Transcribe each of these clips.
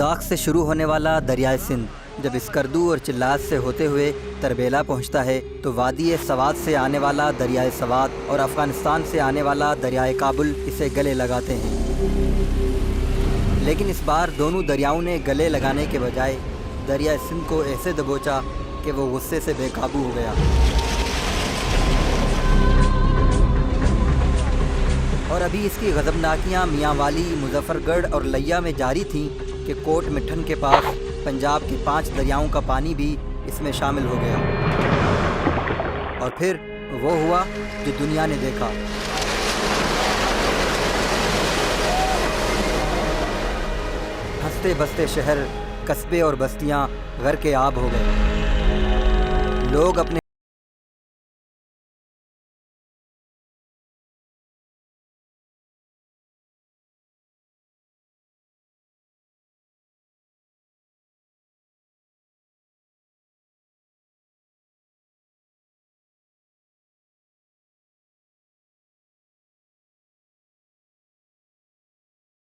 दाग से शुरू होने वाला दरियाए सिंध जब स्कर्दू और चिल्लात से होते हुए तरबेला पहुंचता है तो वादी सवात से आने वाला दरियाए सवात और अफ़गानिस्तान से आने वाला दरियाए काबुल इसे गले लगाते हैं। लेकिन इस बार दोनों दरियाओं ने गले लगाने के बजाय दरियाए सिंध को ऐसे दबोचा कि वो गुस्से से बेकाबू हो गया और अभी इसकी गज़बनाकियाँ मियांवाली, मुजफ्फरगढ़ और लिया में जारी थीं कि कोट मिठन के पास पंजाब के 5 दरियाओं का पानी भी इसमें शामिल हो गया। और फिर वो हुआ जो दुनिया ने देखा। हंसते बसते शहर, कस्बे और बस्तियां गर्क आब हो गए। लोग अपने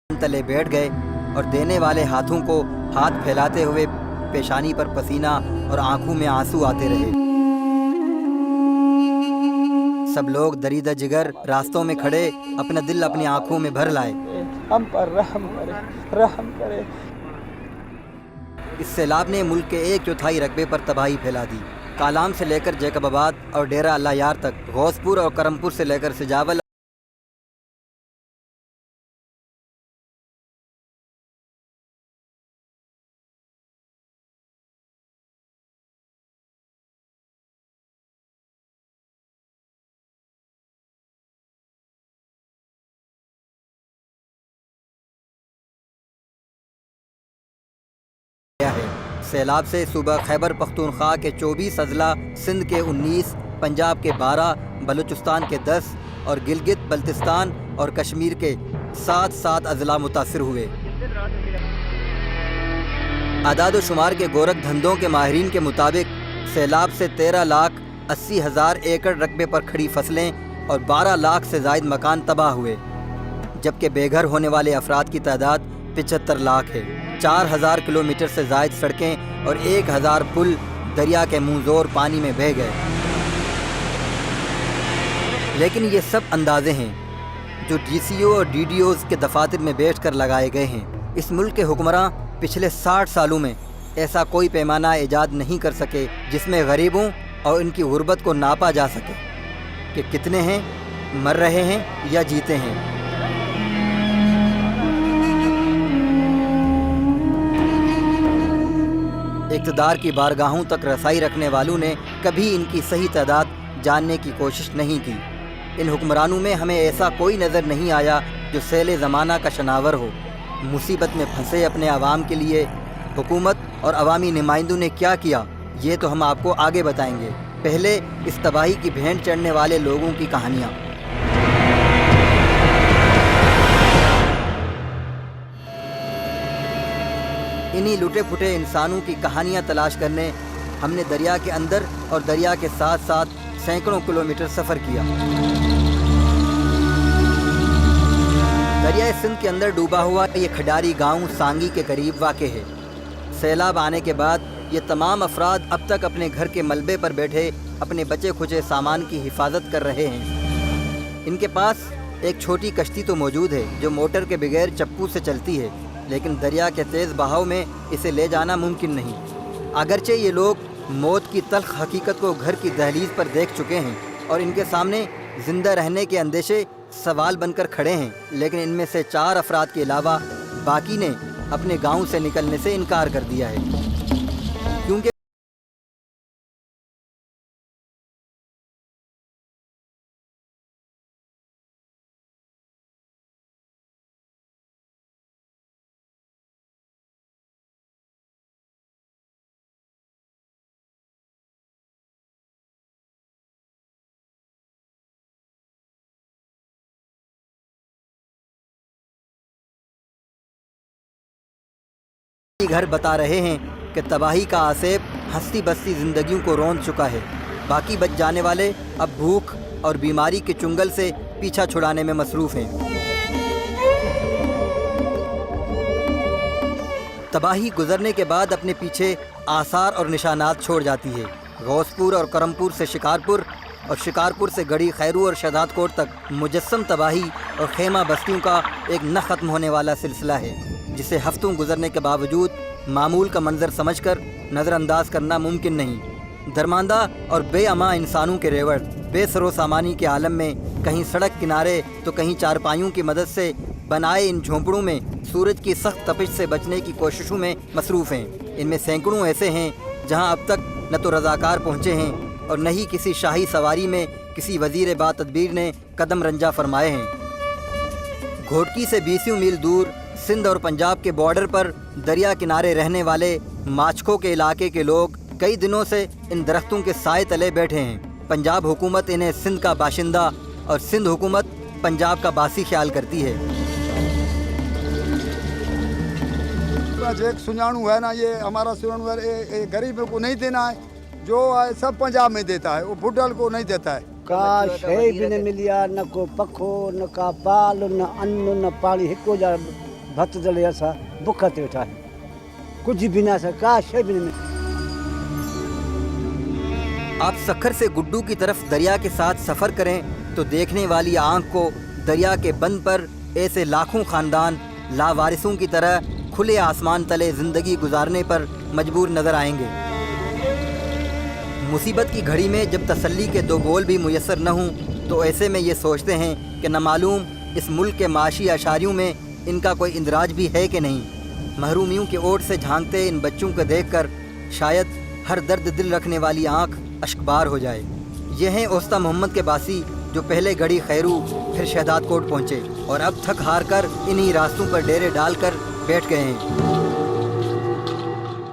तले बैठ गए और देने वाले हाथों को हाथ फैलाते हुए पेशानी पर पसीना और आंखों में आंसू आते रहे। सब लोग दरीदा जिगर रास्तों में खड़े अपना दिल अपनी आंखों में भर लाए। हम पर रहम करे, रहम करे। इस सैलाब ने मुल्क के 1/4 रकबे पर तबाही फैला दी। कालाम से लेकर जैकबाबाद और डेरा अल्लाह यार तक, गौसपुर और करमपुर से लेकर सिजावल है। सैलाब से सूबा खैबर पख्तूनख्वा के 24 अजला, सिंध के 19, पंजाब के 12, बलूचिस्तान के 10 और गिलगित बल्तिस्तान और कश्मीर के 7 अजला मुतासिर हुए। आदाद व शुमार के गोरख धंधों के माहिरीन के मुताबिक सैलाब से 13,80,000 एकड़ रकबे पर खड़ी फसलें और 12 लाख से ज़ायद मकान तबाह हुए, जबकि बेघर होने वाले अफराद की तादाद 75 लाख है। 4,000 किलोमीटर से ज़ायद सड़कें और 1,000 पुल दरिया के मुंहज़ोर पानी में बह गए। लेकिन ये सब अंदाज़े हैं जो DCO और DDOs के दफातर में बैठ कर लगाए गए हैं। इस मुल्क के हुक्मरां पिछले 60 सालों में ऐसा कोई पैमाना ईजाद नहीं कर सके जिसमें गरीबों और इनकी गुर्बत को नापा जा सके कि कितने हैं, मर रहे हैं या जीते हैं। इक़्तिदार की बारगाहों तक रसाई रखने वालों ने कभी इनकी सही तादाद जानने की कोशिश नहीं की। इन हुक्मरानों में हमें ऐसा कोई नज़र नहीं आया जो सैले ज़माना का शनावर हो। मुसीबत में फंसे अपने आवाम के लिए हुकूमत और अवामी नुमाइंदों ने क्या किया, ये तो हम आपको आगे बताएंगे। पहले इस तबाही की भेंट चढ़ने वाले लोगों की कहानियाँ। इन्हीं लुटे फुटे इंसानों की कहानियाँ तलाश करने हमने दरिया के अंदर और दरिया के साथ साथ सैकड़ों किलोमीटर सफ़र किया। दरियाए सिंध के अंदर डूबा हुआ ये खडारी गांव सांगी के करीब वाक़ है। सैलाब आने के बाद ये तमाम अफराद अब तक अपने घर के मलबे पर बैठे अपने बचे खुचे सामान की हिफाजत कर रहे हैं। इनके पास एक छोटी कश्ती तो मौजूद है जो मोटर के बगैर चप्पू से चलती है, लेकिन दरिया के तेज़ बहाव में इसे ले जाना मुमकिन नहीं। अगरचे ये लोग मौत की तल्ख हकीकत को घर की दहलीज पर देख चुके हैं और इनके सामने ज़िंदा रहने के अंदेशे सवाल बनकर खड़े हैं, लेकिन इनमें से 4 अफराद के अलावा बाकी ने अपने गांव से निकलने से इनकार कर दिया है, क्योंकि घर बता रहे हैं कि तबाही का आसेब हंसती बसती ज़िंदगियों को रौंद चुका है। बाकी बच जाने वाले अब भूख और बीमारी के चुंगल से पीछा छुड़ाने में मसरूफ़ हैं। تباہی گزرنے کے بعد اپنے پیچھے آثار اور نشانات چھوڑ جاتی ہے۔ غوث پور اور کرمپور سے شکارپور اور شکارپور سے گڑھی خیرو اور شہداد کوٹ تک مجسم تباہی اور خیمہ بستیوں کا ایک نہ ختم ہونے والا سلسلہ ہے، جسے ہفتوں گزرنے کے باوجود معمول کا منظر سمجھ کر نظر انداز کرنا ممکن نہیں۔ درماندہ اور بے امان انسانوں کے ریوڑ بے سر و سامانی کے عالم میں کہیں سڑک کنارے تو کہیں چارپائیوں کی مدد سے بنائے ان جھونپڑوں میں سورج کی سخت تپش سے بچنے کی کوششوں میں مصروف ہیں۔ ان میں سینکڑوں ایسے ہیں جہاں اب تک نہ تو رضاکار پہنچے ہیں اور نہ ہی کسی شاہی سواری میں کسی وزیر با تدبیر نے قدم رنجا فرمائے ہیں۔ گھوٹکی سے 20 میل دور سندھ اور پنجاب کے بارڈر پر دریا کنارے رہنے والے ماچکو کے علاقے کے لوگ کئی دنوں سے ان درختوں کے سائے تلے بیٹھے ہیں۔ پنجاب حکومت انہیں سندھ کا باشندہ اور سندھ حکومت پنجاب کا باسی خیال کرتی ہے۔ ایک سنانو ہے نا، یہ ہمارا سنانو ہے، غریبوں کو نہیں دینا ہے، جو ہے سب پنجاب میں دیتا ہے، وہ بھڈل کو نہیں دیتا ہے۔ کا شے بھی نہیں ملیا، نہ کو پکھو، نہ کا پال، نہ ان، نہ پاڑی، ہکو جا بھت دلے اسا بکھ تے ویٹھا ہے، کچھ بھی نہ سا کا شے بھی نہیں ملی۔ آپ سکھر سے گڈو کی طرف دریا کے ساتھ سفر کریں تو دیکھنے والی آنکھ کو دریا کے بند پر ایسے لاکھوں خاندان لاوارثوں کی طرح کھلے آسمان تلے زندگی گزارنے پر مجبور نظر آئیں گے۔ مصیبت کی گھڑی میں جب تسلی کے دو بول بھی میسر نہ ہوں تو ایسے میں یہ سوچتے ہیں کہ نہ معلوم اس ملک کے معاشی اشاریوں میں ان کا کوئی اندراج بھی ہے کہ نہیں۔ محرومیوں کے اوٹ سے جھانکتے ان بچوں کو دیکھ کر شاید ہر درد دل رکھنے والی آنکھ اشکبار ہو جائے۔ یہ ہیں اوستا محمد کے باسی جو پہلے گڑھی خیرو پھر شہداد کوٹ پہنچے اور اب تھک ہار کر انہی راستوں پر ڈیرے ڈال کر بیٹھ گئے ہیں۔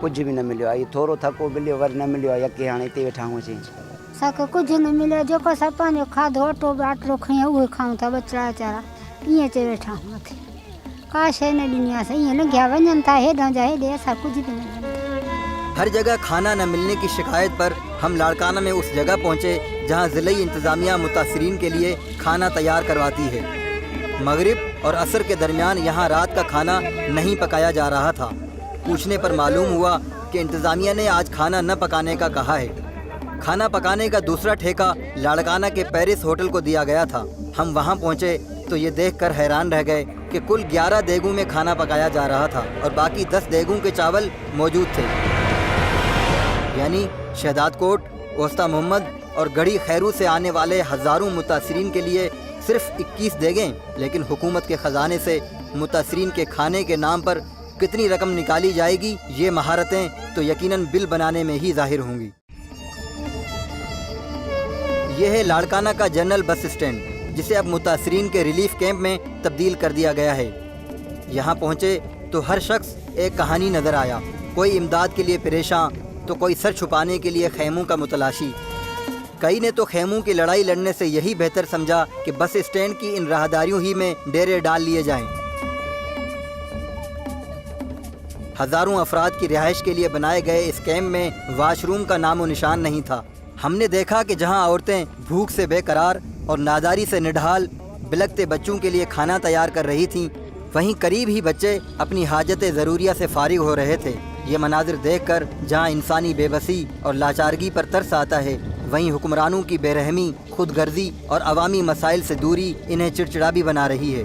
کچھ بھی نہ ملو، یہ تھوڑو تھکو ملو ور نہ ملو، یکی ہاں تے ویٹھا ہوں سی۔ ساکو کچھ نہ ملے، جو کو سپا نے کھادو اٹو باٹلو کھائیں وہ کھاؤں تھا بچڑا چارا یہ چے بیٹھا ہوں متھے کاش ہے نہ دنیا سے یہ نہ گیا ونجن تھا ہے ڈا جائے دے سا کچھ بھی نہیں۔ ہر جگہ کھانا نہ ملنے کی شکایت پر ہم لاڑکانہ میں اس جگہ پہنچے جہاں ضلعی انتظامیہ متاثرین کے لیے کھانا تیار کرواتی ہے۔ مغرب اور عصر کے درمیان یہاں رات کا کھانا نہیں پکایا جا رہا تھا۔ پوچھنے پر معلوم ہوا کہ انتظامیہ نے آج کھانا نہ پکانے کا کہا ہے۔ کھانا پکانے کا دوسرا ٹھیکہ لاڑکانہ کے پیرس ہوٹل کو دیا گیا تھا۔ ہم وہاں پہنچے تو یہ دیکھ کر حیران رہ گئے کہ کل 11 دیگوں میں کھانا پکایا جا رہا تھا اور باقی 10 دیگوں کے چاول موجود تھے، یعنی شہداد کوٹ، اوستا محمد اور گڑھی خیرو سے آنے والے ہزاروں متاثرین کے لیے صرف 21 دیگیں، لیکن حکومت کے خزانے سے متاثرین کے کھانے کے نام پر کتنی رقم نکالی جائے گی، یہ مہارتیں تو یقیناً بل بنانے میں ہی ظاہر ہوں گی۔ یہ ہے لاڑکانہ کا جنرل بس اسٹینڈ، جسے اب متاثرین کے ریلیف کیمپ میں تبدیل کر دیا گیا ہے۔ یہاں پہنچے تو ہر شخص ایک کہانی نظر آیا، کوئی امداد کے لیے پریشاں تو کوئی سر چھپانے کے لیے خیموں کا متلاشی۔ کئی نے تو خیموں کی لڑائی لڑنے سے یہی بہتر سمجھا کہ بس اسٹینڈ کی ان راہداریوں ہی میں ڈیرے ڈال لیے جائیں۔ ہزاروں افراد کی رہائش کے لیے بنائے گئے اس کیمپ میں واش روم کا نام و نشان نہیں تھا۔ ہم نے دیکھا کہ جہاں عورتیں بھوک سے بے قرار اور ناداری سے نڈھال بلکتے بچوں کے لیے کھانا تیار کر رہی تھیں، وہیں قریب ہی بچے اپنی حاجت ضروریہ سے فارغ ہو رہے تھے۔ یہ مناظر دیکھ کر جہاں انسانی بے بسی اور لاچارگی پر ترس آتا ہے، وہیں حکمرانوں کی بے رحمی، خود غرضی اور عوامی مسائل سے دوری انہیں چڑچڑا بھی بنا رہی ہے۔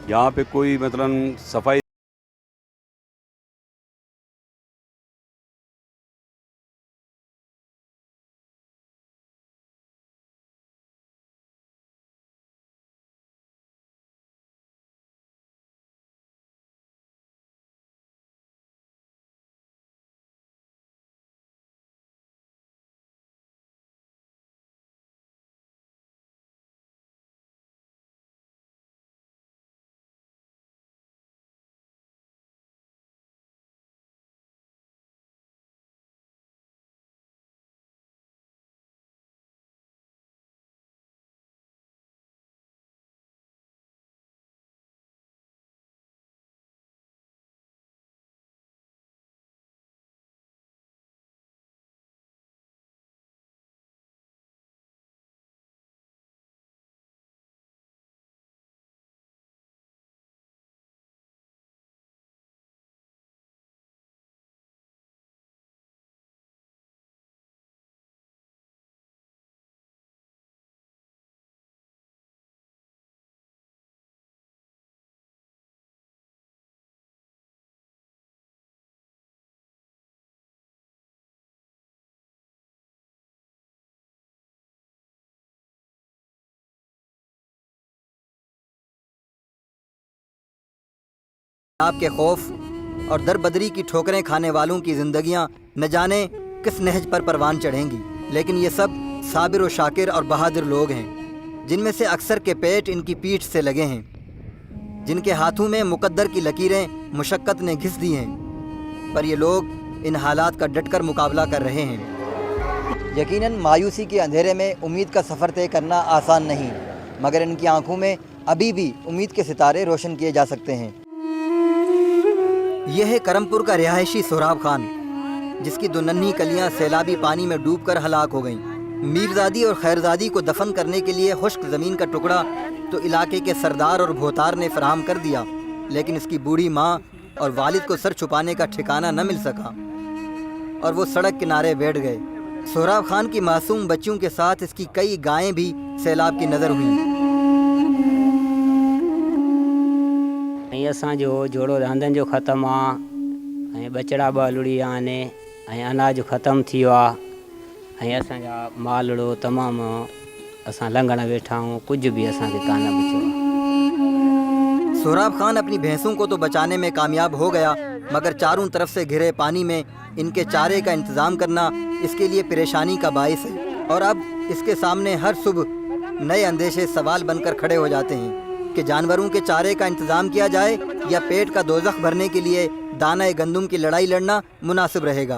یہاں پہ کوئی مثلاً صفائی सैलाब के खौफ और दरबदरी की ठोकरें खाने वालों की ज़िंदगियां न जाने किस नहज पर परवान चढ़ेंगी। लेकिन ये सब साबिर व शाकिर और बहादुर लोग हैं, जिनमें से अक्सर के पेट इनकी पीठ से लगे हैं, जिनके हाथों में मुकद्दर की लकीरें मुशक्क़त ने घिस दी हैं, पर ये लोग इन हालात का डटकर मुकाबला कर रहे हैं। यकीनन मायूसी के अंधेरे में उम्मीद का सफ़र तय करना आसान नहीं, मगर इनकी आंखों में अभी भी उम्मीद के सितारे रोशन किए जा सकते हैं। यह है करमपुर का रिहायशी सोहराब खान, जिसकी दो नन्ही कलियां सैलाबी पानी में डूबकर हलाक हो गईं। मीरजादी और खैरजादी को दफन करने के लिए खुश्क ज़मीन का टुकड़ा तो इलाके के सरदार और भोतार ने फराहम कर दिया, लेकिन इसकी बूढ़ी माँ और वालिद को सर छुपाने का ठिकाना न मिल सका और वो सड़क किनारे बैठ गए। सोहराब खान की मासूम बच्चियों के साथ इसकी कई गायें भी सैलाब की नज़र हुईं। असांजो जोड़ो रांधनि जो ख़त्मु आहे, बचड़ा ॿ लुड़ी आहिनि, अनाज ख़त्मु थी वियो आहे, असांजा मालड़ो तमामु असां लंघण वेठा आहियूं, कुझु बि असांखे कान बचियो आहे। सोहराब खान अपनी भैंसों को तो बचाने में कामयाब हो गया, मगर चारों तरफ से घिरे पानी में इनके चारे का इंतज़ाम करना इसके लिए परेशानी का बाइस है। और अब इसके सामने हर सुबह नए अंदेशे सवाल बनकर खड़े हो जाते हैं कि जानवरों के चारे का इंतज़ाम किया जाए या पेट का दोज़ख भरने के लिए दाना गंदुम की लड़ाई लड़ना मुनासिब रहेगा।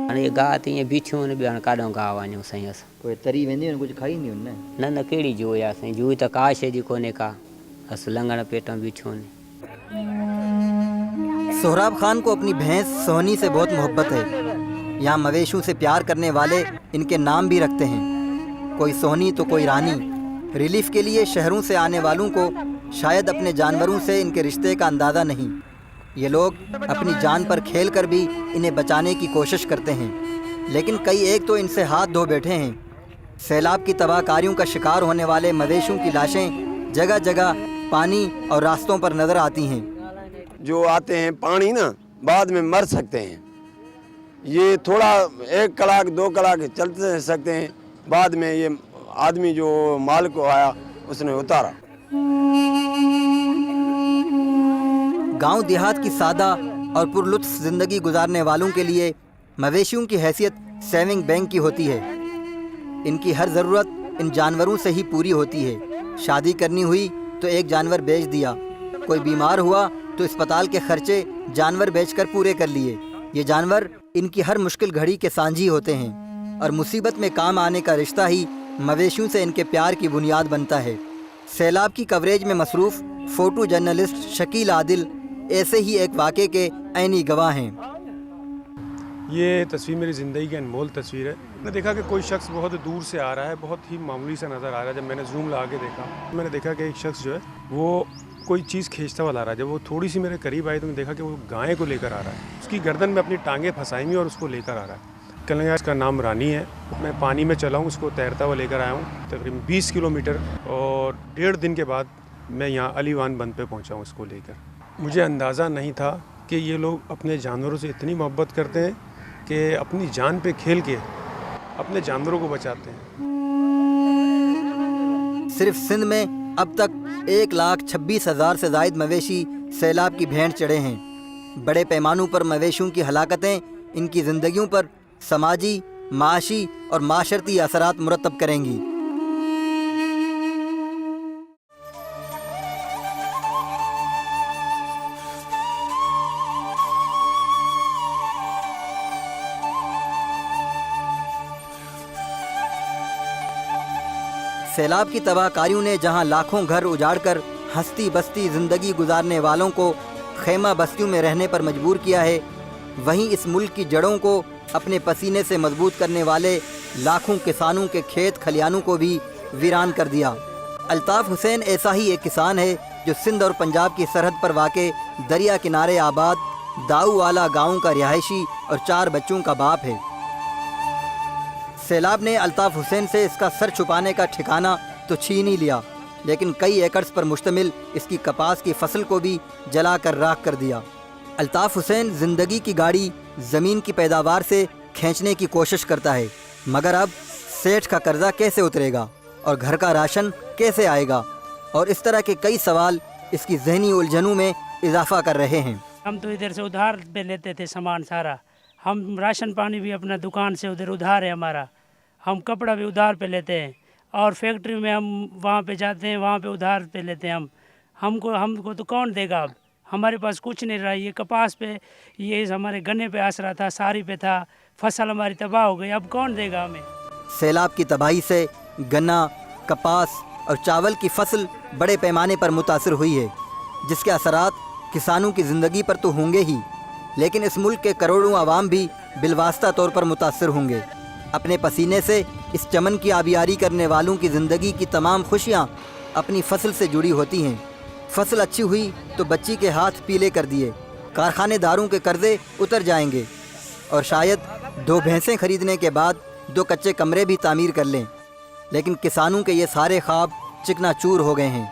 हाणे गाह त ईअं बीठियूं आहिनि, ॿियो हाणे काॾों गाह वञूं साईं असां? कोई तरी वेंदी आहिनि, कुझु खाईंदियूं आहिनि न? न कहिड़ी जूअ आहे साईं, जूअ त का शइ जी कोन्हे का, बसि लंघण पेटों बीठियूं आहिनि। सोहराब खान को अपनी भैंस सोहनी से बहुत मोहब्बत है। यहाँ मवेशियों से प्यार करने वाले इनके नाम भी रखते हैं, कोई सोहनी तो कोई रानी। रिलीफ के लिए शहरों से आने वालों को शायद अपने जानवरों से इनके रिश्ते का अंदाज़ा नहीं। ये लोग अपनी जान पर खेल कर भी इन्हें बचाने की कोशिश करते हैं, लेकिन कई एक तो इनसे हाथ धो बैठे हैं। सैलाब की तबाहकारियों का शिकार होने वाले मवेशियों की लाशें जगह जगह पानी और रास्तों पर नज़र आती हैं। जो आते हैं पानी ना, बाद में मर सकते हैं। ये थोड़ा 1 कलाक 2 कलाक चलते सकते हैं, बाद में ये आदमी जो माल को आया उसने उतारा। गांव देहात की सादा और पुरलुत्फ ज़िंदगी गुजारने वालों के लिए मवेशियों की हैसियत सेविंग बैंक की होती है। इनकी हर ज़रूरत इन जानवरों से ही पूरी होती है। शादी करनी हुई तो एक जानवर बेच दिया, कोई बीमार हुआ तो अस्पताल के खर्चे जानवर बेचकर पूरे कर लिए। ये जानवर इनकी हर मुश्किल घड़ी के सांझी होते हैं और मुसीबत में काम आने का रिश्ता ही मवेशियों से इनके प्यार की बुनियाद बनता है। सैलाब की कवरेज में मसरूफ़ फ़ोटो जर्नलिस्ट शकील आदिल ऐसे ही एक वाक़े के ऐनी गवाह हैं। ये तस्वीर मेरी ज़िंदगी की अनमोल तस्वीर है। मैंने देखा कि कोई शख्स बहुत दूर से आ रहा है, बहुत ही मामूली सा नज़र आ रहा है। जब मैंने जूम लगा के देखा, मैंने देखा कि एक शख्स जो है वो कोई चीज़ खींचता हुआ ला रहा है। जब वो थोड़ी सी मेरे करीब आई तो मैंने देखा कि वो गाय को लेकर आ रहा है, उसकी गर्दन में अपनी टांगें फंसाई हुई और उसको लेकर आ रहा है। कल इसका नाम रानी है। मैं पानी में चला हूँ, उसको तैरता हुआ लेकर आया हूँ तकरीबन 20 किलोमीटर, और 1.5 दिन के बाद मैं यहाँ अलीवान बंद पे पहुँचा हूँ इसको लेकर। मुझे अंदाज़ा नहीं था कि ये लोग अपने जानवरों से इतनी मोहब्बत करते हैं कि अपनी जान पे खेल के अपने जानवरों को बचाते हैं। सिर्फ सिंध में अब तक 1,26,000 से ज़ायद मवेशी सैलाब की भेंट चढ़े हैं। बड़े पैमानों पर मवेशियों की हलाकतें इनकी ज़िंदगियों पर समाजी, माशी और माशरती असरात मुरतब करेंगी। सैलाब की तबाहकारियों ने जहां लाखों घर उजाड़कर हंसती बसती ज़िंदगी गुजारने वालों को खेमा बस्तियों में रहने पर मजबूर किया है, वहीं इस मुल्क की जड़ों को अपने पसीने से मजबूत करने वाले लाखों किसानों के खेत खलियानों को भी वीरान कर दिया। अल्ताफ़ हुसैन ऐसा ही एक किसान है जो सिंध और पंजाब की सरहद पर वाक़े दरिया किनारे आबाद दाऊ वाला गाँव का रिहायशी और 4 बच्चों का बाप है। सैलाब ने अल्ताफ़ हुसैन से इसका सर छुपाने का ठिकाना तो छीन ही लिया, लेकिन कई एकड़ पर मुश्तमिल इसकी कपास की फसल को भी जला कर राख कर दिया। अल्ताफ़ हुसैन ज़िंदगी की गाड़ी ज़मीन की पैदावार से खींचने की कोशिश करता है, मगर अब सेठ का कर्जा कैसे उतरेगा और घर का राशन कैसे आएगा, और इस तरह के कई सवाल اس کی ذہنی الجھنوں میں اضافہ کر رہے ہیں۔ ہم تو ادھر سے ادھار پہ لیتے تھے سامان سارا، ہم راشن پانی بھی اپنا دکان سے ادھر ادھار ہے ہمارا، ہم کپڑا بھی ادھار پہ لیتے ہیں، اور فیکٹری میں ہم وہاں پہ جاتے ہیں وہاں پہ ادھار پہ لیتے ہیں ہم کو تو کون دے گا؟ اب ہمارے پاس کچھ نہیں رہا، یہ کپاس پہ، یہ ہمارے گنے پہ آسرا تھا، ساری پہ تھا، فصل ہماری تباہ ہو گئی، اب کون دے گا ہمیں؟ سیلاب کی تباہی سے گنا، کپاس اور چاول کی فصل بڑے پیمانے پر متاثر ہوئی ہے، جس کے اثرات کسانوں کی زندگی پر تو ہوں گے ہی، لیکن اس ملک کے کروڑوں عوام بھی بالواسطہ طور پر متاثر ہوں گے۔ اپنے پسینے سے اس چمن کی آبیاری کرنے والوں کی زندگی کی تمام خوشیاں اپنی فصل سے جڑی ہوتی ہیں۔ فصل اچھی ہوئی تو بچی کے ہاتھ پیلے کر دیے، کارخانے داروں کے قرضے اتر جائیں گے، اور شاید 2 بھینسیں خریدنے کے بعد 2 کچے کمرے بھی تعمیر کر لیں، لیکن کسانوں کے یہ سارے خواب چکنا چور ہو گئے ہیں۔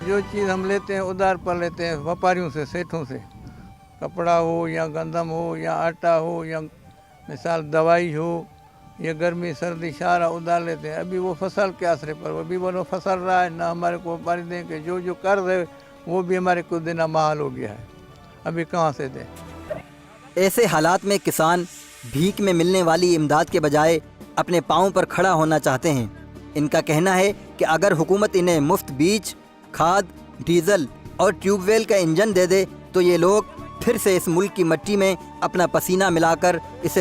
جو چیز ہم لیتے ہیں ادھار پر لیتے ہیں ویپاریوں سے، سیٹھوں سے، کپڑا ہو یا گندم ہو یا آٹا ہو یا مثال دوائی ہو یا گرمی سردی سارا ادھار لیتے ہیں۔ ابھی وہ فصل کے آسرے پر، ابھی وہ فصل رہا ہے، نہ ہمارے کو ویپاری دیں کہ جو قرض ہے وہ بھی ہمارے کو دینا محال ہو گیا ہے، ابھی کہاں سے دیں؟ ایسے حالات میں کسان بھیک میں ملنے والی امداد کے بجائے اپنے پاؤں پر کھڑا ہونا چاہتے ہیں۔ ان کا کہنا ہے کہ اگر حکومت انہیں مفت بیج، کھاد، ڈیزل اور ٹیوب ویل کا انجن دے دے تو یہ لوگ پھر سے اس ملک کی مٹی میں اپنا پسینہ ملا کر اسے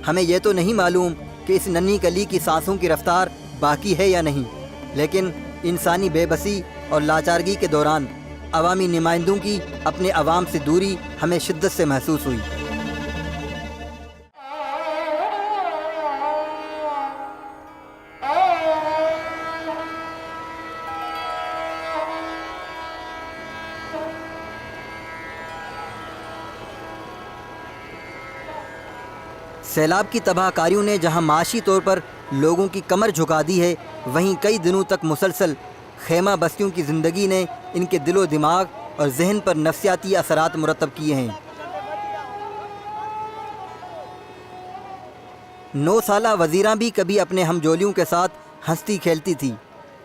ہمیں یہ تو نہیں معلوم کہ اس ننھی کلی کی سانسوں کی رفتار باقی ہے یا نہیں، لیکن انسانی بے بسی اور لاچارگی کے دوران عوامی نمائندوں کی اپنے عوام سے دوری ہمیں شدت سے محسوس ہوئی۔ سیلاب کی تباہ کاریوں نے جہاں معاشی طور پر لوگوں کی کمر جھکا دی ہے، وہیں کئی دنوں تک مسلسل خیمہ بستیوں کی زندگی نے ان کے دل و دماغ اور ذہن پر نفسیاتی اثرات مرتب کیے ہیں۔ 9 سالہ وزیراں بھی کبھی اپنے ہم جولیوں کے ساتھ ہنستی کھیلتی تھی،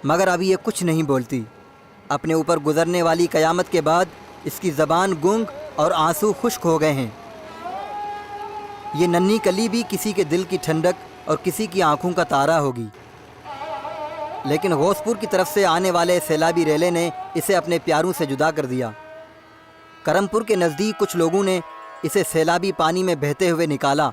مگر اب یہ کچھ نہیں بولتی۔ اپنے اوپر گزرنے والی قیامت کے بعد اس کی زبان گنگ اور آنسو خشک ہو گئے ہیں۔ یہ ننھی کلی بھی کسی کے دل کی ٹھنڈک اور کسی کی آنکھوں کا تارا ہوگی، لیکن غوث پور کی طرف سے آنے والے سیلابی ریلے نے اسے اپنے پیاروں سے جدا کر دیا۔ کرم پور کے نزدیک کچھ لوگوں نے اسے سیلابی پانی میں بہتے ہوئے نکالا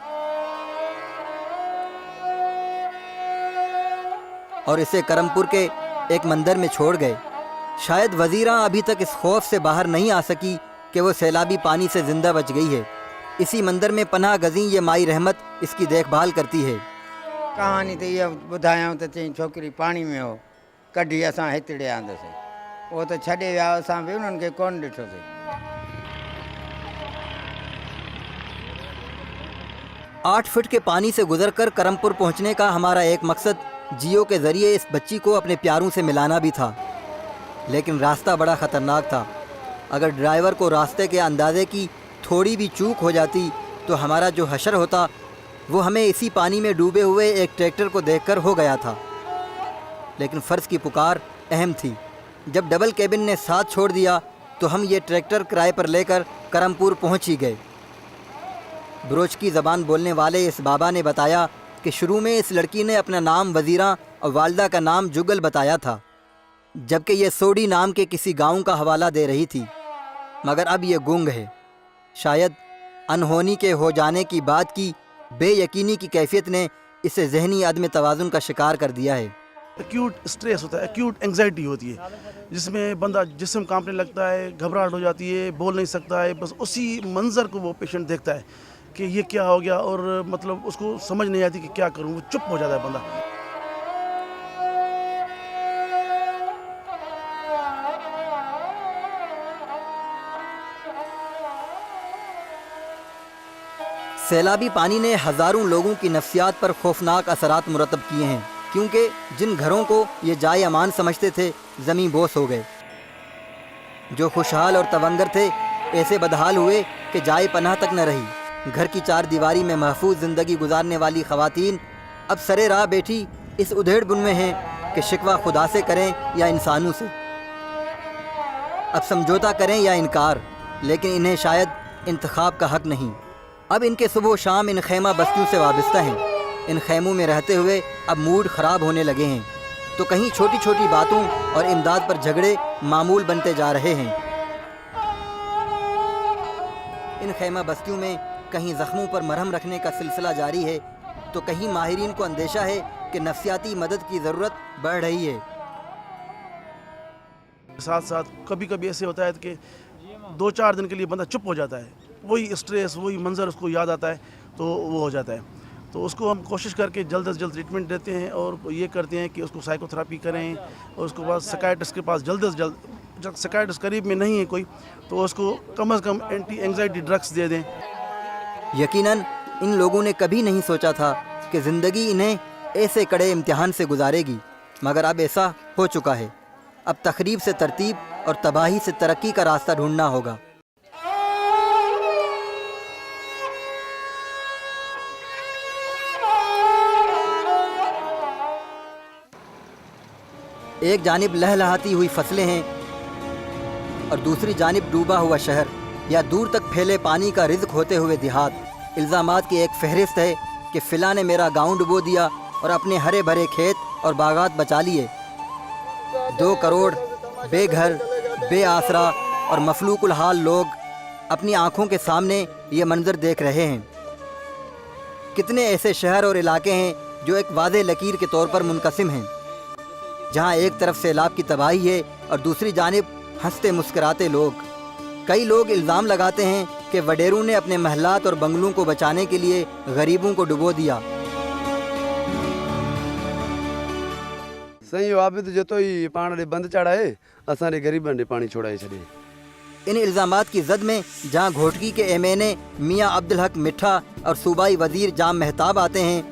اور اسے کرم پور کے ایک مندر میں چھوڑ گئے۔ شاید وزیراں ابھی تک اس خوف سے باہر نہیں آ سکی کہ وہ سیلابی پانی سے زندہ بچ گئی ہے۔ اسی مندر میں پناہ گزیں یہ مائی رحمت اس کی دیکھ بھال کرتی ہے۔ کہانی تو یہ ॿुधायूं त चई छोकिरी पाणी में हो, कढी असां हितड़े आंदासीं, उहो त छॾे विया, असां बि उन्हनि खे कोन ॾिठोसीं। 8 फुट کے پانی سے گزر کر کرم پور پہنچنے کا ہمارا ایک مقصد جیو کے ذریعے اس بچی کو اپنے پیاروں سے ملانا بھی تھا، لیکن راستہ بڑا خطرناک تھا۔ اگر ڈرائیور کو راستے کے اندازے کی تھوڑی بھی چوک ہو جاتی تو ہمارا جو حشر ہوتا وہ ہمیں اسی پانی میں ڈوبے ہوئے ایک ٹریکٹر کو دیکھ کر ہو گیا تھا۔ لیکن فرض کی پکار اہم تھی۔ جب ڈبل کیبن نے ساتھ چھوڑ دیا تو ہم یہ ٹریکٹر کرائے پر لے کر کرم پور پہنچ ہی گئے۔ بروچ کی زبان بولنے والے اس بابا نے بتایا کہ شروع میں اس لڑکی نے اپنا نام وزیراں اور والدہ کا نام جگل بتایا تھا، جبکہ یہ سوڈی نام کے کسی گاؤں کا حوالہ دے رہی تھی، مگر اب یہ گنگ ہے۔ شاید انہونی کے ہو جانے کی بات کی بے یقینی کی کیفیت نے اسے ذہنی عدم توازن کا شکار کر دیا ہے۔ ایکیوٹ اسٹریس ہوتا ہے، ایکیوٹ انگزائٹی ہوتی ہے، جس میں بندہ جسم کانپنے لگتا ہے، گھبراہٹ ہو جاتی ہے، بول نہیں سکتا ہے، بس اسی منظر کو وہ پیشنٹ دیکھتا ہے کہ یہ کیا ہو گیا، اور مطلب اس کو سمجھ نہیں آتی کہ کیا کروں، وہ چپ ہو جاتا ہے بندہ۔ سیلابی پانی نے ہزاروں لوگوں کی نفسیات پر خوفناک اثرات مرتب کیے ہیں، کیونکہ جن گھروں کو یہ جائے امان سمجھتے تھے زمین بوس ہو گئے۔ جو خوشحال اور تونگر تھے ایسے بدحال ہوئے کہ جائے پناہ تک نہ رہی۔ گھر کی 4 دیواری میں محفوظ زندگی گزارنے والی خواتین اب سرے راہ بیٹھی اس ادھیڑ بن میں ہیں کہ شکوہ خدا سے کریں یا انسانوں سے، اب سمجھوتا کریں یا انکار، لیکن انہیں شاید انتخاب کا حق نہیں۔ اب ان کے صبح و شام ان خیمہ بستیوں سے وابستہ ہیں۔ ان خیموں میں رہتے ہوئے اب موڈ خراب ہونے لگے ہیں، تو کہیں چھوٹی چھوٹی باتوں اور امداد پر جھگڑے معمول بنتے جا رہے ہیں۔ ان خیمہ بستیوں میں کہیں زخموں پر مرہم رکھنے کا سلسلہ جاری ہے، تو کہیں ماہرین کو اندیشہ ہے کہ نفسیاتی مدد کی ضرورت بڑھ رہی ہے۔ ساتھ ساتھ کبھی کبھی ایسے ہوتا ہے کہ 2-4 دن کے لیے بندہ چپ ہو جاتا ہے، وہی اسٹریس، وہی منظر اس کو یاد آتا ہے تو وہ ہو جاتا ہے۔ تو اس کو ہم کوشش کر کے جلد از جلد ٹریٹمنٹ دیتے ہیں، اور یہ کرتے ہیں کہ اس کو سائیکو تھراپی کریں، اور اس کو بعد سکائٹرسٹ کے پاس جلد از جلد، جب سکائٹرسٹ قریب میں نہیں ہے کوئی، تو اس کو کم از کم اینٹی اینگزائٹی ڈرگس دے دیں۔ یقیناً ان لوگوں نے کبھی نہیں سوچا تھا کہ زندگی انہیں ایسے کڑے امتحان سے گزارے گی، مگر اب ایسا ہو چکا ہے۔ اب تخریب سے ترتیب اور تباہی سے ترقی کا راستہ ڈھونڈنا ہوگا۔ ایک جانب لہلہاتی ہوئی فصلیں ہیں اور دوسری جانب ڈوبا ہوا شہر یا دور تک پھیلے پانی کا رزق ہوتے ہوئے دیہات۔ الزامات کی ایک فہرست ہے کہ فلاں نے میرا گاؤں ڈبو دیا اور اپنے ہرے بھرے کھیت اور باغات بچا لیے۔ 2 کروڑ بے گھر، بے آسرا اور مفلوق الحال لوگ اپنی آنکھوں کے سامنے یہ منظر دیکھ رہے ہیں۔ کتنے ایسے شہر اور علاقے ہیں جو ایک واضح لکیر کے طور پر منقسم ہیں، جہاں ایک طرف سیلاب کی تباہی ہے اور دوسری جانب ہنستے مسکراتے لوگ۔ کئی لوگ الزام لگاتے ہیں کہ وڈیروں نے اپنے محلات اور بنگلوں کو بچانے کے لیے غریبوں کو ڈبو دیا۔ صحیح عابد جو تو ہی پانی بند چڑھائے، اساں غریباں نے پانی چھوڑائے چھڑے۔ ان الزامات کی زد میں جہاں گھوٹکی کے ایم این اے میاں عبدالحق مٹھا اور صوبائی وزیر جام مہتاب آتے ہیں،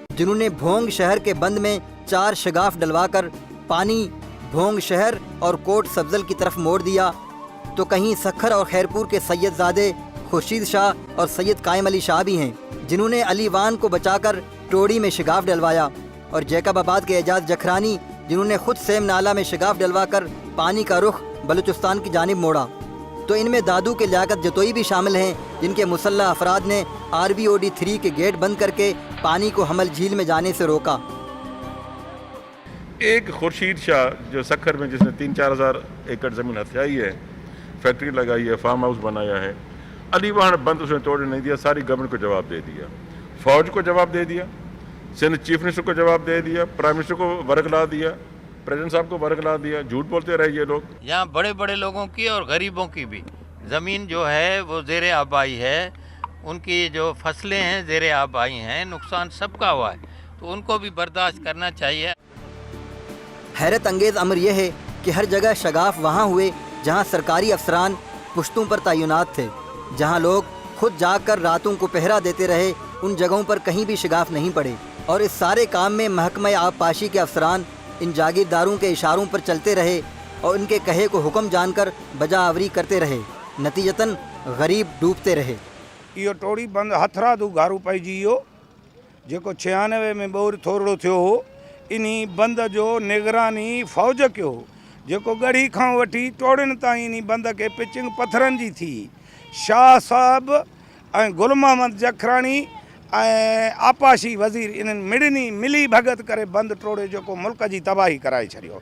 جنہوں نے بھونگ شہر کے بند میں 4 شگاف ڈلوا کر پانی भोंग शहर और कोट सब्जल की तरफ मोड़ दिया तो कहीं सखर और खैरपुर के सैयदजादे खुर्शीद शाह और सैयद कायम अली शाह भी हैं, जिन्होंने अली वान को बचाकर टोड़ी में शिगाफ डलवाया, और जैकबाबाद के एजाज जखरानी, जिन्होंने खुद सेम नाला में शिगाफ डलवाकर पानी का रुख बलूचिस्तान की जानिब मोड़ा। तो इनमें दादू के लियाकत जतोई भी शामिल हैं, जिनके मुसल्लह अफराद ने RBOD 3 के गेट बंद करके पानी को हमल झील में जाने से रोका। एक खुर्शीद शाह जो सखर में, जिसने 3-4 हज़ार एकड़ ज़मीन हथियाई है, फैक्ट्री लगाई है, फार्म हाउस बनाया है, अली वाहन बंद उसने तोड़ने नहीं दिया, सारी गवर्नमेंट को जवाब दे दिया, फौज को जवाब दे दिया, सिंध चीफ मिनिस्टर को जवाब दे दिया, प्राइम मिनिस्टर को बरगला दिया, प्रेसिडेंट साहब को बरगला दिया। झूठ बोलते रहे ये लोग। यहाँ बड़े बड़े लोगों की और गरीबों की भी ज़मीन जो है वो ज़ेर आबाई है, उनकी जो फसलें हैं ज़ेर आबाई हैं, नुकसान सबका हुआ है, तो उनको भी बर्दाश्त करना चाहिए। हैरत अंगेज़ अमर यह है कि हर जगह शगाफ वहाँ हुए जहाँ सरकारी अफसरान पुश्तों पर तैनात थे, जहाँ लोग खुद जाकर रातों को पहरा देते रहे, उन जगहों पर कहीं भी शिगाफ नहीं पड़े। और इस सारे काम में महकमा आबपाशी के अफसरान इन जागीरदारों के इशारों पर चलते रहे और इनके कहे को हुक्म जानकर बजावरी करते रहे। नतीजतन गरीब डूबते रहे। इहो टोड़ी बंद हथरा दू घारू पइजी वियो, जेको 96 में ॿोर थोरो थियो हो, इन्ही बंद जो निगरानी फ़ौज कयो, जेको गढ़ी खां वठी टोड़िन ताईं इन बंद खे पिचिंग पत्थरनि जी थी। शाह साहब ऐं गुल मोहम्मद जखरानी ऐं आपाशी वज़ीर इन्हनि मिड़नी मिली भगत करे बंद टोड़े जेको मुल्क जी तबाही कराए छॾियो।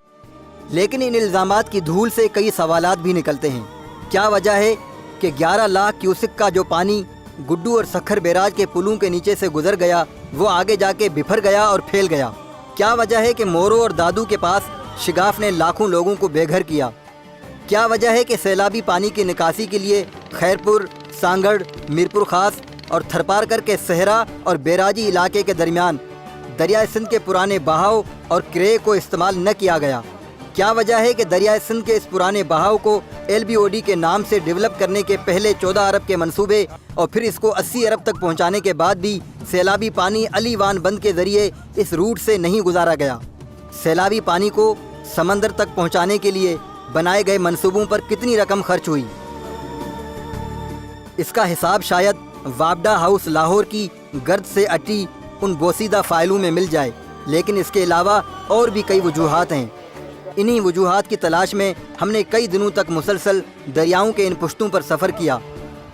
लेकिन इन इल्ज़ामात की धूल से कई सवालात भी निकलते हैं। क्या वजह है कि 11 लाख क्यूसिक का जो पानी गुड्डू और सखर बैराज के पुलों के नीचे से गुजर गया, वो आगे जाके बिफर गया और फैल गया? क्या वजह है कि मोरो और दादू के पास शिगाफ ने लाखों लोगों को बेघर किया? क्या वजह है कि सैलाबी पानी की निकासी के लिए खैरपुर, सांगड़, मीरपुर खास और थरपारकर के सहरा और बैराजी इलाके के दरमियान दरियाए सिंध के पुराने बहाव और क्रे को इस्तेमाल न किया गया? क्या वजह है कि दरियाए सिंध के इस पुराने बहाव को LBOD के नाम से डेवलप करने के पहले 14 अरब के मंसूबे और फिर इसको 80 अरब तक पहुंचाने के बाद भी सैलाबी पानी अली वान बंद के ज़रिए इस रूट से नहीं गुजारा गया? सैलाबी पानी को समंदर तक पहुंचाने के लिए बनाए गए मंसूबों पर कितनी रकम खर्च हुई? इसका हिसाब शायद वापडा हाउस लाहौर की गर्द से अटी उन बोसीदा फाइलों में मिल जाए, लेकिन इसके अलावा और भी कई वजूहात हैं। इन्हीं वजूहात की तलाश में हमने कई दिनों तक मुसलसल दरियाओं के इन पुश्तों पर सफ़र किया,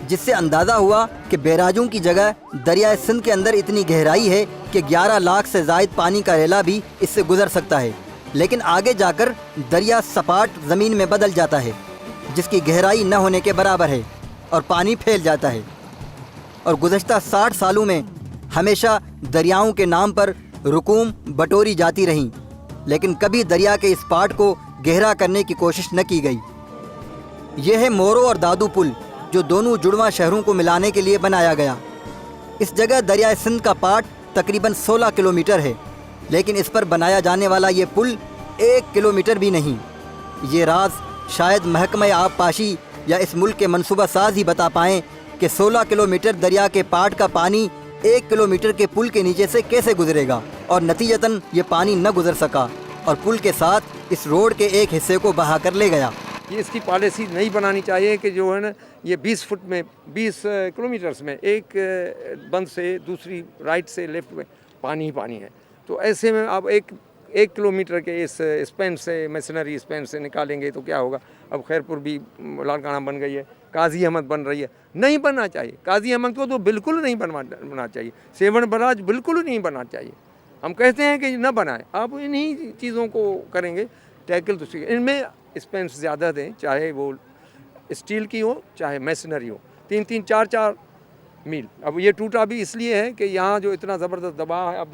जिससे अंदाज़ा हुआ कि बैराजों की जगह दरियाए सिंध के अंदर इतनी गहराई है कि 11 लाख से ज़ायद पानी का रेला भी इससे गुजर सकता है। लेकिन आगे जाकर दरिया सपाट ज़मीन में बदल जाता है, जिसकी गहराई न होने के बराबर है, और पानी फैल जाता है। और गुज़श्ता 60 सालों में हमेशा दरियाओं के नाम पर रुकूम बटोरी जाती रहीं, लेकिन कभी दरिया के इस पाट को गहरा करने की कोशिश न की गई। यह है मोरो और दादू पुल, जो दोनों जुड़वा शहरों को मिलाने के लिए बनाया गया। इस जगह दरियाए सिंध का पाट तकरीबन 16 किलोमीटर है, लेकिन इस पर बनाया जाने वाला ये पुल 1 किलोमीटर भी नहीं। ये राज शायद महकमा आबपाशी या इस मुल्क के मनसूबा साज ही बता पाएँ कि 16 किलोमीटर दरिया के पाट का पानी 1 किलोमीटर के पुल के नीचे से कैसे गुजरेगा, और नतीजतन ये पानी न गुजर सका और पुल के साथ इस रोड के एक हिस्से को बहा कर ले गया। ये इसकी पॉलिसी नहीं बनानी चाहिए कि जो है ना, ये 20 फुट में 20 किलोमीटर्स में एक बंद से दूसरी राइट से लेफ्ट में पानी ही पानी है। तो ऐसे में आप एक किलोमीटर के इस स्पेन से, मशीनरी स्पेन से निकालेंगे तो क्या होगा? अब खैरपुर भी लालकाना बन गई है, काजी अहमद बन रही है। नहीं बनना चाहिए, काजी अहमद को तो बिल्कुल नहीं बनना चाहिए, सेवन बराज बिल्कुल नहीं बनना चाहिए। हम कहते हैं कि न बनाएं। आप इन्हीं चीज़ों को करेंगे टैकल तो इनमें स्पेंस ज़्यादा दें, चाहे वो स्टील की हो चाहे मशीनरी हो, 3-3, 4-4 मील। अब ये टूटा भी इसलिए है कि यहाँ जो इतना ज़बरदस्त दबाव है, अब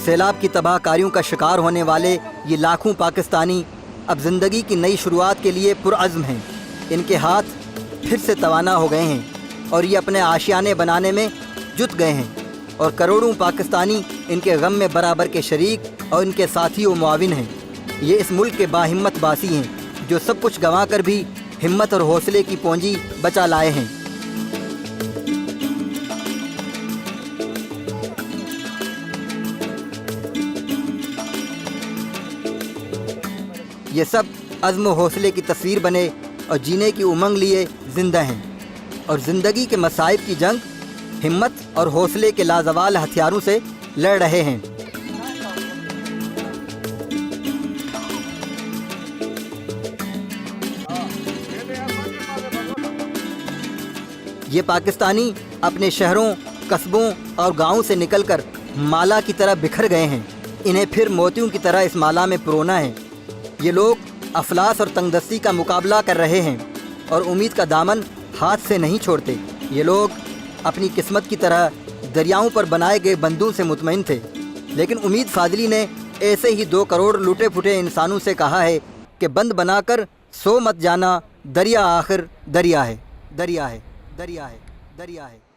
सैलाब की तबाहकारियों का शिकार होने वाले ये लाखों पाकिस्तानी अब ज़िंदगी की नई शुरुआत के लिए पुरअज़्म हैं। इनके हाथ फिर से तवाना हो गए हैं और ये अपने आशियाने बनाने में जुट गए हैं, और करोड़ों पाकिस्तानी इनके गम में बराबर के शरीक और इनके साथी व मुआविन हैं। ये इस मुल्क के बाहिम्मत बासी हैं जो सब कुछ गंवा कर भी हिम्मत और हौसले की पूंजी बचा लाए हैं। ये सब अज़्म व हौसले की तस्वीर बने और जीने की उमंग लिए ज़िंदा हैं, और ज़िंदगी के मसाइब की जंग हिम्मत और हौसले के लाजवाल हथियारों से लड़ रहे हैं। ये पाकिस्तानी अपने शहरों, कस्बों और गांवों से निकलकर माला की तरह बिखर गए हैं। इन्हें फिर मोतियों की तरह इस माला में पिरोना है। ये लोग अफलास और तंगदस्ती का मुकाबला कर रहे हैं और उम्मीद का दामन हाथ से नहीं छोड़ते। ये लोग अपनी किस्मत की तरह दरियाओं पर बनाए गए बंदूक से मुतमईन थे, लेकिन उम्मीद फाजली ने ऐसे ही 2 करोड़ लूटे फुटे इंसानों से कहा है कि बंद बनाकर सो मत जाना, दरिया आखिर दरिया है, दरिया है, दरिया है, दरिया है।